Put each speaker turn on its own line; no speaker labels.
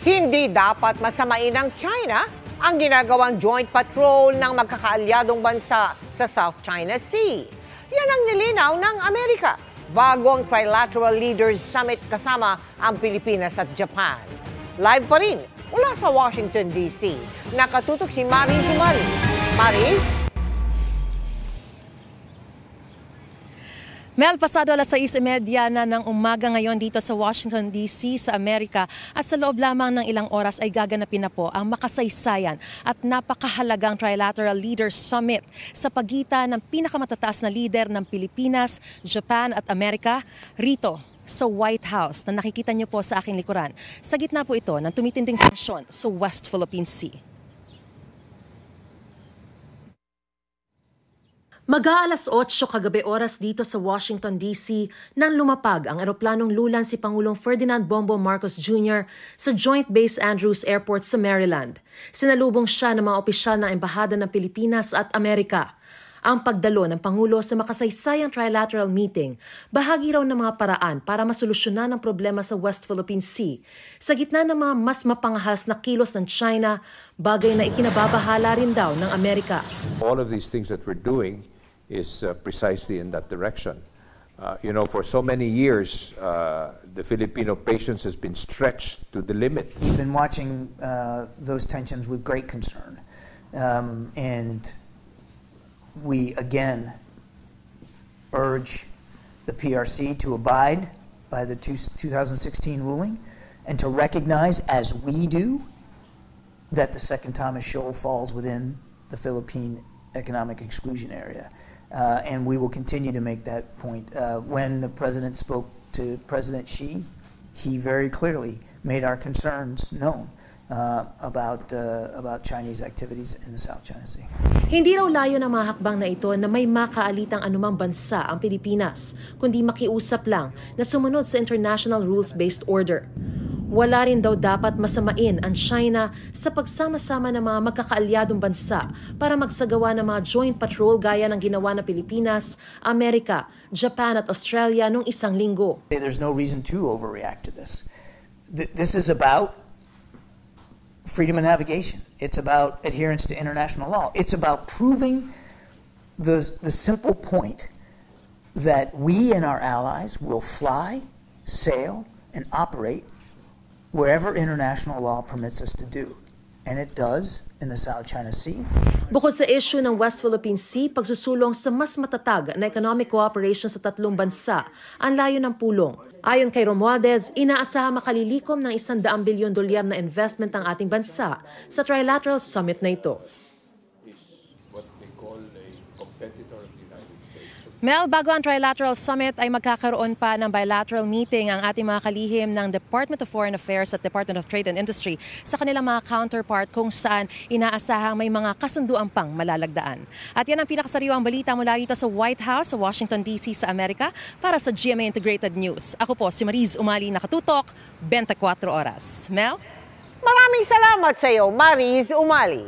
Hindi dapat masamain ng China ang ginagawang joint patrol ng magkakaalyadong bansa sa South China Sea. Yan ang nilinaw ng Amerika bago ang Trilateral Leaders Summit kasama ang Pilipinas at Japan. Live pa rin mula sa Washington, D.C. Nakatutok si Maris Umali. Maris?
Mel, pasado alas 6:30 na ng umaga ngayon dito sa Washington, D.C. sa Amerika at sa loob lamang ng ilang oras ay gaganapin na po ang makasaysayan at napakahalagang Trilateral Leaders Summit sa pagitan ng pinakamatataas na leader ng Pilipinas, Japan at Amerika rito sa White House na nakikita niyo po sa aking likuran. Sa gitna po ito ng tumitinding tensyon sa West Philippine Sea. Mag-aalas 8 kagabi oras dito sa Washington, D.C. nang lumapag ang eroplanong lulan si Pangulong Ferdinand Bongbong Marcos Jr. sa Joint Base Andrews Airport sa Maryland. Sinalubong siya ng mga opisyal ng Embahada ng Pilipinas at Amerika. Ang pagdalo ng Pangulo sa makasaysayang trilateral meeting, bahagi raw ng mga paraan para masolusyonan ang problema sa West Philippine Sea. Sa gitna ng mga mas mapangahas na kilos ng China, bagay na ikinababahala rin daw ng Amerika.
All of these things that we're doing is precisely in that direction. For so many years, the Filipino patience has been stretched to the limit.
We've been watching those tensions with great concern. And we again urge the PRC to abide by the 2016 ruling and to recognize, as we do, that the Second Thomas Shoal falls within the Philippine Economic Exclusion Area. And we will continue to make that point. When the President spoke to President Xi, he very clearly made our concerns known about Chinese activities in the South China Sea.
Hindi raw layo ng mga hakbang na ito na may makaalitang anumang bansa ang Pilipinas, kundi makiusap lang na sumunod sa international rules-based order. Wala rin daw dapat masamain ang China sa pagsama-sama ng mga magkakaalyadong bansa para magsagawa ng mga joint patrol gaya ng ginawa ng Pilipinas, Amerika, Japan at Australia noong isang linggo.
There's no reason to overreact to this. This is about freedom of navigation. It's about adherence to international law. It's about proving the simple point that we and our allies will fly, sail, and operate wherever international law permits us to do. And it does in the South China Sea.
Bukod sa issue ng West Philippine Sea, pagsusulong sa mas matatag na economic cooperation sa tatlong bansa ang layo ng pulong. Ayon kay Romualdez, inaasahan makalilikom ng $100 bilyon na investment ang ating bansa sa Trilateral Summit na ito. Mel, bago ang Trilateral Summit ay magkakaroon pa ng bilateral meeting ang ating mga kalihim ng Department of Foreign Affairs at Department of Trade and Industry sa kanilang mga counterpart kung saan inaasahang may mga kasunduan pang malalagdaan. At yan ang pinakasariwang balita mula rito sa White House sa Washington, D.C. sa Amerika para sa GMA Integrated News. Ako po si Maris Umali, nakatutok, 24 oras. Mel?
Maraming salamat sa iyo, Maris Umali.